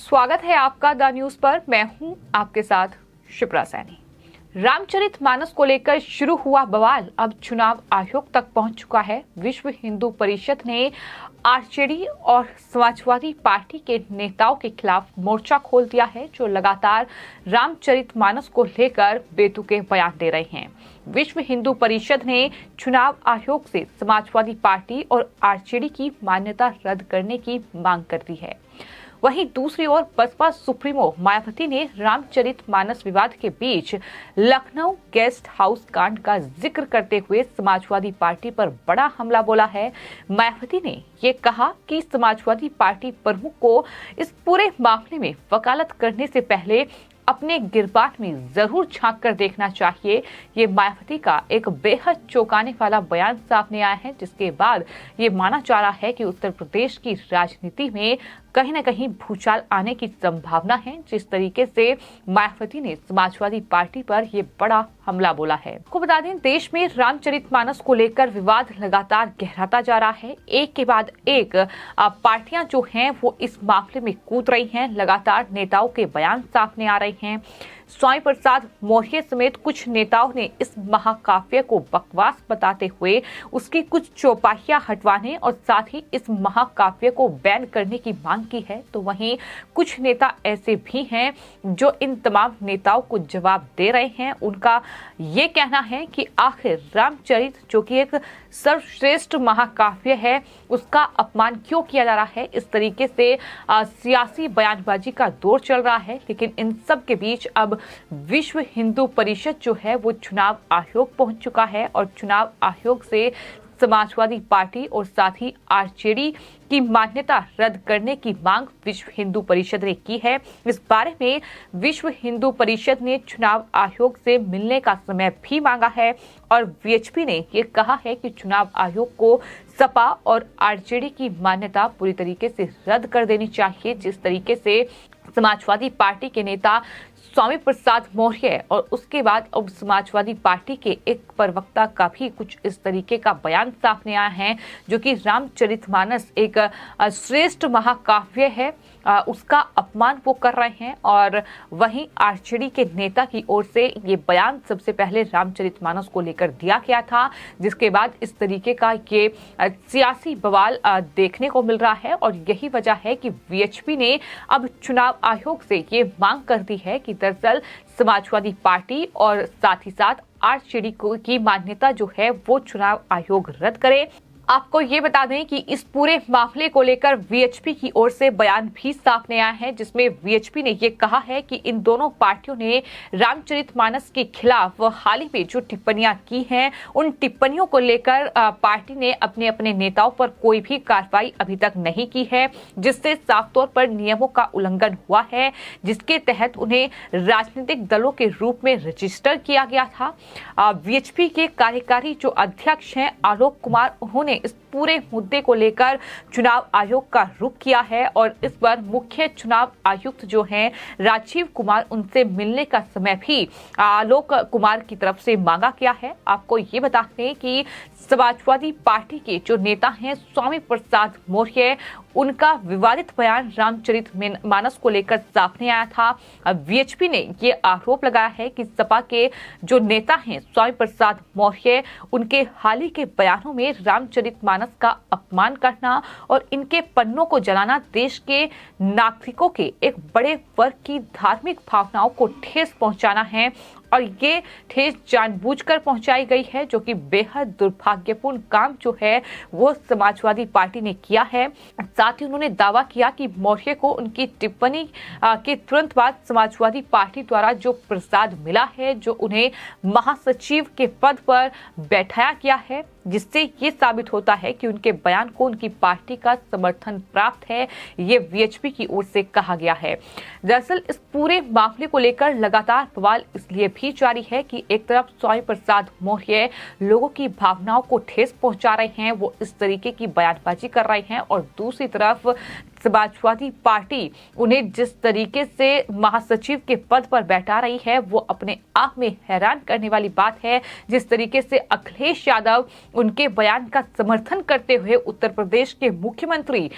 स्वागत है आपका द न्यूज पर। मैं हूं आपके साथ शिप्रा सैनी। रामचरितमानस को लेकर शुरू हुआ बवाल अब चुनाव आयोग तक पहुंच चुका है। विश्व हिंदू परिषद ने आरजेडी और समाजवादी पार्टी के नेताओं के खिलाफ मोर्चा खोल दिया है, जो लगातार रामचरितमानस को लेकर बेतुके बयान दे रहे हैं। विश्व हिंदू परिषद ने चुनाव आयोग से समाजवादी पार्टी और आरजेडी की मान्यता रद्द करने की मांग कर दी है। वहीं दूसरी ओर बसपा सुप्रीमो मायावती ने रामचरितमानस विवाद के बीच लखनऊ गेस्ट हाउस कांड का जिक्र करते हुए समाजवादी पार्टी पर बड़ा हमला बोला है। मायावती ने ये कहा कि समाजवादी पार्टी प्रमुख को इस पूरे मामले में वकालत करने से पहले अपने गिरबान में जरूर झांक कर देखना चाहिए। ये मायावती का एक बेहद चौंकाने वाला बयान सामने आया है, जिसके बाद ये माना जा रहा है कि उत्तर प्रदेश की राजनीति में कहीं न कहीं भूचाल आने की संभावना है। जिस तरीके से मायावती ने समाजवादी पार्टी पर यह बड़ा हमला बोला है। आपको बता दें, देश में रामचरितमानस को लेकर विवाद लगातार गहराता जा रहा है। एक के बाद एक पार्टियां जो हैं वो इस मामले में कूद रही हैं। लगातार नेताओं के बयान सामने आ रहे हैं। स्वामी प्रसाद मौर्य समेत कुछ नेताओं ने इस महाकाव्य को बकवास बताते हुए उसकी कुछ चौपाइयां हटवाने और साथ ही इस महाकाव्य को बैन करने की मांग की है। तो वहीं कुछ नेता ऐसे भी हैं जो इन तमाम नेताओं को जवाब दे रहे हैं। उनका ये कहना है कि आखिर रामचरित, जो कि एक सर्वश्रेष्ठ महाकाव्य है, उसका अपमान क्यों किया जा रहा है। इस तरीके से सियासी बयानबाजी का दौर चल रहा है। लेकिन इन सब के बीच अब विश्व हिंदू परिषद जो है वो चुनाव आयोग पहुंच चुका है और चुनाव आयोग से समाजवादी पार्टी और साथ ही आरजेडी की मान्यता रद्द करने की मांग विश्व हिंदू परिषद ने की है। इस बारे में विश्व हिंदू परिषद ने चुनाव आयोग से मिलने का समय भी मांगा है और वीएचपी ने ये कहा है कि चुनाव आयोग को सपा और आरजेडी की मान्यता पूरी तरीके से रद्द कर देनी चाहिए। जिस तरीके से समाजवादी पार्टी के नेता स्वामी प्रसाद मौर्य और उसके बाद अब समाजवादी पार्टी के एक प्रवक्ता का भी कुछ इस तरीके का बयान सामने आया है, जो कि रामचरितमानस एक श्रेष्ठ महाकाव्य है, उसका अपमान वो कर रहे हैं। और वहीं आरजेडी के नेता की ओर से ये बयान सबसे पहले रामचरितमानस को लेकर दिया गया था, जिसके बाद इस तरीके का ये सियासी बवाल देखने को मिल रहा है। और यही वजह है कि वीएचपी ने अब चुनाव आयोग से ये मांग कर दी है कि दरअसल समाजवादी पार्टी और साथ ही साथ आरजेडी की मान्यता जो है वो चुनाव आयोग रद्द करे। आपको ये बता दें कि इस पूरे मामले को लेकर वीएचपी की ओर से बयान भी सामने आया है, जिसमें वीएचपी ने ये कहा है कि इन दोनों पार्टियों ने रामचरितमानस के खिलाफ हाल ही में जो टिप्पणियां की हैं, उन टिप्पणियों को लेकर पार्टी ने अपने अपने नेताओं पर कोई भी कार्रवाई अभी तक नहीं की है, जिससे साफ तौर पर नियमों का उल्लंघन हुआ है, जिसके तहत उन्हें राजनीतिक दलों के रूप में रजिस्टर किया गया था। वीएचपी के कार्यकारी जो अध्यक्ष हैं आलोक कुमार, उन्होंने इस पूरे मुद्दे को लेकर चुनाव आयोग का रुख किया है और इस पर मुख्य चुनाव आयुक्त जो हैं राजीव कुमार, उनसे मिलने का समय भी आलोक कुमार की तरफ से मांगा गया है। आपको ये बताते हैं कि समाजवादी पार्टी के जो नेता हैं स्वामी प्रसाद मौर्य, उनका विवादित बयान रामचरितमानस को लेकर सामने आया था। वीएचपी ने ये आरोप लगाया है कि सपा के जो नेता हैं स्वामी प्रसाद मौर्य, उनके हाल ही के बयानों में रामचरितमानस का अपमान करना और इनके पन्नों को जलाना देश के नागरिकों के एक बड़े वर्ग की धार्मिक भावनाओं को ठेस पहुंचाना है और ये ठेस जानबूझकर पहुंचाई गई है, जो कि बेहद दुर्भाग्यपूर्ण काम जो है वो समाजवादी पार्टी ने किया है। साथ ही उन्होंने दावा किया कि मौर्य को उनकी टिप्पणी के तुरंत बाद समाजवादी पार्टी द्वारा जो प्रसाद मिला है, जो उन्हें महासचिव के पद पर बैठाया गया है, जिससे ये साबित होता है कि उनके बयान को उनकी पार्टी का समर्थन प्राप्त है। ये वीएचपी की ओर से कहा गया है। दरअसल इस पूरे मामले को लेकर लगातार बवाल इसलिए भी जारी है कि एक तरफ स्वामी प्रसाद मौर्य लोगों की भावनाओं को ठेस पहुंचा रहे हैं, वो इस तरीके की बयानबाजी कर रहे हैं, और दूसरी तरफ समाजवादी पार्टी उन्हें जिस तरीके से महासचिव के पद पर बैठा रही है वो अपने आप में हैरान करने वाली बात है। जिस तरीके से अखिलेश यादव उनके बयान का समर्थन करते हुए उत्तर प्रदेश के मुख्यमंत्री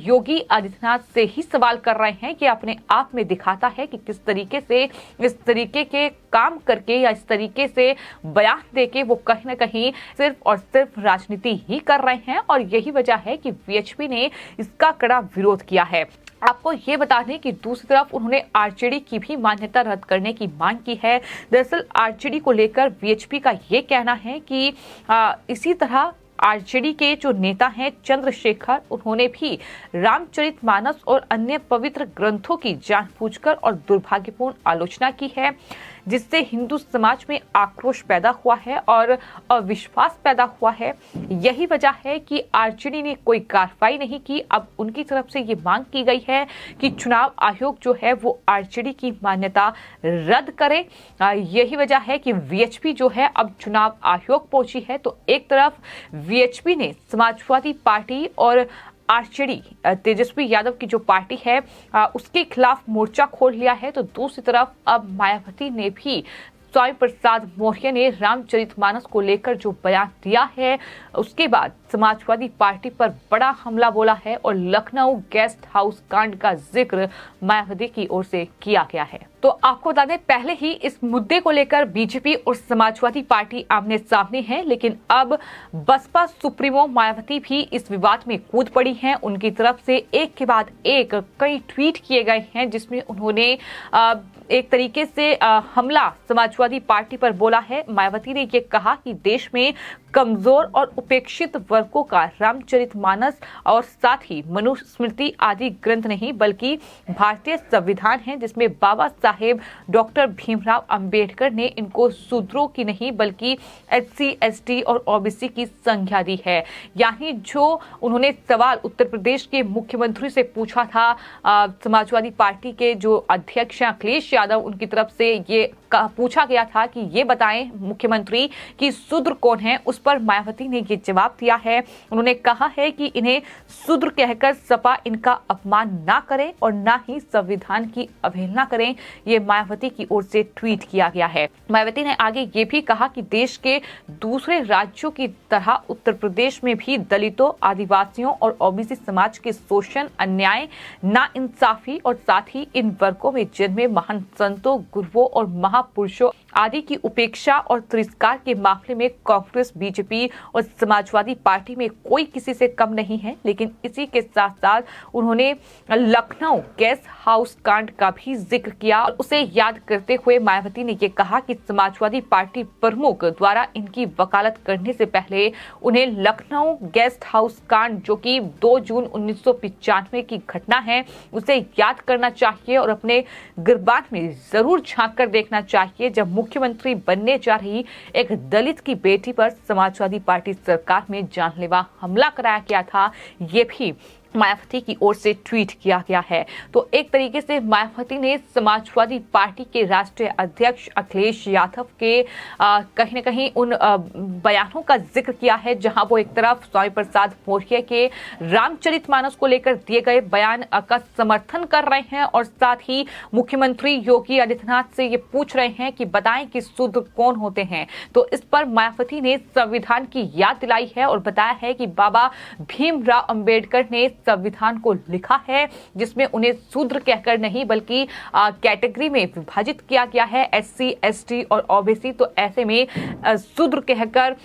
योगी आदित्यनाथ से ही सवाल कर रहे हैं कि अपने आप में दिखाता है कि किस तरीके से इस तरीके के काम करके या इस तरीके से बयान देके वो कहीं ना कहीं सिर्फ और सिर्फ राजनीति ही कर रहे हैं। और यही वजह है कि वीएचपी ने इसका कड़ा विरोध किया है। आपको ये बता दें कि दूसरी तरफ उन्होंने आरजेडी की भी मान्यता रद्द करने की मांग की है। दरअसल आरजेडी को लेकर वीएचपी का ये कहना है कि इसी तरह आरजेडी के जो नेता हैं चंद्रशेखर, उन्होंने भी रामचरितमानस और अन्य पवित्र ग्रंथों की जानबूझकर और दुर्भाग्यपूर्ण आलोचना की है, जिससे हिंदू समाज में आक्रोश पैदा हुआ है और अविश्वास पैदा हुआ है। यही वजह है कि आरजेडी ने कोई कार्रवाई नहीं की। अब उनकी तरफ से ये मांग की गई है कि चुनाव आयोग जो है वो आरजेडी की मान्यता रद्द करे। यही वजह है कि वीएचपी जो है अब चुनाव आयोग पहुंची है। तो एक तरफ वीएचपी ने समाजवादी पार्टी और आरजेडी तेजस्वी यादव की जो पार्टी है उसके खिलाफ मोर्चा खोल लिया है, तो दूसरी तरफ अब मायावती ने भी स्वामी प्रसाद मौर्य ने रामचरितमानस को लेकर जो बयान दिया है उसके बाद समाजवादी पार्टी पर बड़ा हमला बोला है और लखनऊ गेस्ट हाउस कांड का जिक्र मायावती की ओर से किया गया है। तो आपको बता दें, पहले ही इस मुद्दे को लेकर बीजेपी और समाजवादी पार्टी आमने सामने है, लेकिन अब बसपा सुप्रीमो मायावती भी इस विवाद में कूद पड़ी हैं। उनकी तरफ से एक के बाद एक कई ट्वीट किए गए हैं जिसमें उन्होंने एक तरीके से हमला समाजवादी पार्टी पर बोला है। मायावती ने ये कहा कि देश में कमजोर और उपेक्षित वर्गों का रामचरितमानस और साथ ही मनुस्मृति आदि ग्रंथ नहीं बल्कि भारतीय संविधान है, जिसमें बाबा साहेब डॉक्टर भीमराव अंबेडकर ने इनको शूद्रों की नहीं बल्कि एससी, एसटी और ओबीसी की संज्ञा दी है। यानी जो उन्होंने सवाल उत्तर प्रदेश के मुख्यमंत्री से पूछा था, समाजवादी पार्टी के जो अध्यक्ष अखिलेश यादव, उनकी तरफ से ये पूछा गया था कि ये बताएं मुख्यमंत्री कि शूद्र कौन है, उस पर मायावती ने ये जवाब दिया है। उन्होंने कहा है कि इन्हें शूद्र कहकर सपा इनका अपमान ना करे और ना ही संविधान की अवहेलना करें। ये मायावती की ओर से ट्वीट किया गया है। मायावती ने आगे ये भी कहा कि देश के दूसरे राज्यों की तरह उत्तर प्रदेश में भी दलितों, आदिवासियों और ओबीसी समाज के शोषण, अन्याय, नाइंसाफी और साथ ही इन वर्गों में जन्मे महान संतों, गुरुओं और महापुरुषों आदि की उपेक्षा और तिरस्कार के मामले में कांग्रेस, बीजेपी और समाजवादी पार्टी में कोई किसी से कम नहीं है। लेकिन इसी के साथ साथ उन्होंने लखनऊ गेस्ट हाउस कांड का भी जिक्र किया और उसे याद करते हुए मायावती ने यह कहा कि समाजवादी पार्टी प्रमुख द्वारा इनकी वकालत करने से पहले उन्हें लखनऊ गेस्ट हाउस कांड, जो कि 2 जून 1995 की घटना है, उसे याद करना चाहिए और अपने गिरबान में जरूर झांक कर देखना चाहिए, जब मुख्यमंत्री बनने जा रही एक दलित की बेटी पर समाजवादी पार्टी सरकार में जानलेवा हमला कराया गया था। ये भी मायावती की ओर से ट्वीट किया गया है। तो एक तरीके से मायावती ने समाजवादी पार्टी के राष्ट्रीय अध्यक्ष अखिलेश यादव के कहीं न कहीं उन बयानों का जिक्र किया है, जहां वो एक तरफ स्वामी प्रसाद मौर्य के रामचरितमानस को लेकर दिए गए बयान का समर्थन कर रहे हैं और साथ ही मुख्यमंत्री योगी आदित्यनाथ से ये पूछ रहे हैं कि बताएं कि शूद्र कौन होते हैं। तो इस पर मायावती ने संविधान की याद दिलाई है और बताया है कि बाबा भीमराव अंबेडकर ने संविधान को लिखा है, जिसमें उन्हें शूद्र कहकर नहीं बल्कि कैटेगरी में विभाजित किया गया है, एससी, एसटी और ओबीसी। तो ऐसे में शूद्र कहकर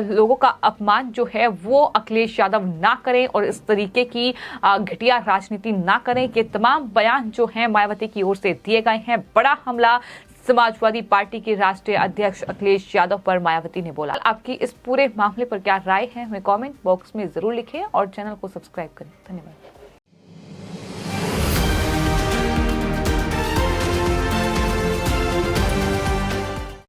लोगों का अपमान जो है वो अखिलेश यादव ना करें और इस तरीके की घटिया राजनीति ना करें। ये तमाम बयान जो हैं मायावती की ओर से दिए गए हैं। बड़ा हमला समाजवादी पार्टी के राष्ट्रीय अध्यक्ष अखिलेश यादव पर मायावती ने बोला। आपकी इस पूरे मामले पर क्या राय है, हमें कमेंट बॉक्स में जरूर लिखें और चैनल को सब्सक्राइब करें। धन्यवाद।